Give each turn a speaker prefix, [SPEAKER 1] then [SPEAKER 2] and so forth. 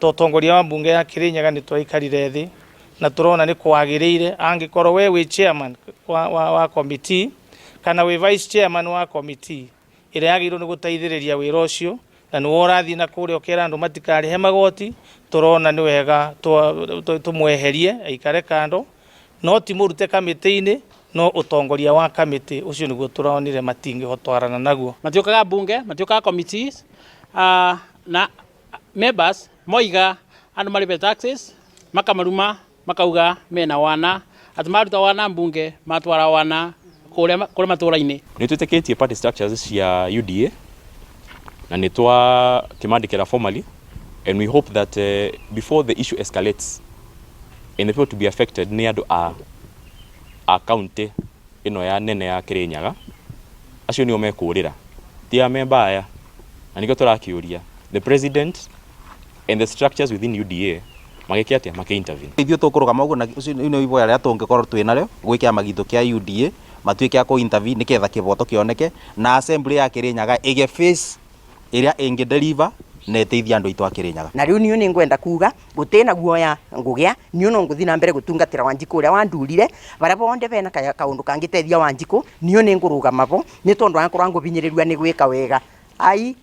[SPEAKER 1] ũtongoria wa mbunge ya Kirinyaga nĩ twaikarire thĩ na turona nĩ kwagĩrĩire angĩkorwo we wĩ chairman wa committee kana wĩ vice chairman wa committee ĩrĩa yagĩrĩirwo nĩ gũteithĩrĩria wĩra ũcio na nĩ worathi na kũrĩa ũkera andũ matikarihe magoti turona nĩ wega tumweherie aikare kando no ti mũrute kamĩtĩ-inĩ no ũtongoria wa kamĩtĩ ũcio nĩguo turonire matingĩhotwarana naguo
[SPEAKER 2] matiokaga bunge matiokaga committees na members moiga andũ maribe taxes makamaruma makauga mena wana atmaruta wana mbunge matwara wana kũrĩa matũra-inĩ
[SPEAKER 3] nĩ twĩtĩkĩtie party structures cia UDA na nĩ twa kĩmandĩkĩra formally and we hope that before the issue escalates and the people to be affected nĩ andũ a county ĩno ya nene ya Kirinyaga acio nĩo mekũrĩra ti amemba aya na nĩkĩo tũrakĩũria the president and the structures within UDA magĩke atĩa makĩ-intervene.
[SPEAKER 4] Ithuĩ tũkũrũgama ũguo na ũcio nĩ ivoya rĩrĩa tũngĩkorwo twĩnarĩo gwĩkĩra magitho kĩa UDA matuĩke a kũ-intervene nĩgetha kĩboto kĩoneke na assembly ya Kirinyaga ĩge face ĩrĩa ĩngĩ deliver na ĩteithia andũ aitũ a Kirinyaga.
[SPEAKER 5] Na rĩu niĩ nĩngwenda kuga gũtĩna guoya ngũgĩa niĩ no ngũthiĩ na mbere gũtungatĩra Wanjikũ ũrĩa wandurire barĩa bonde bena kaũndũ kangĩteithia Wanjikũ niĩ nĩngũrũgama bo nĩ tondũ angĩkorwo ngũbinyĩrĩrua nĩ gwĩka wega ai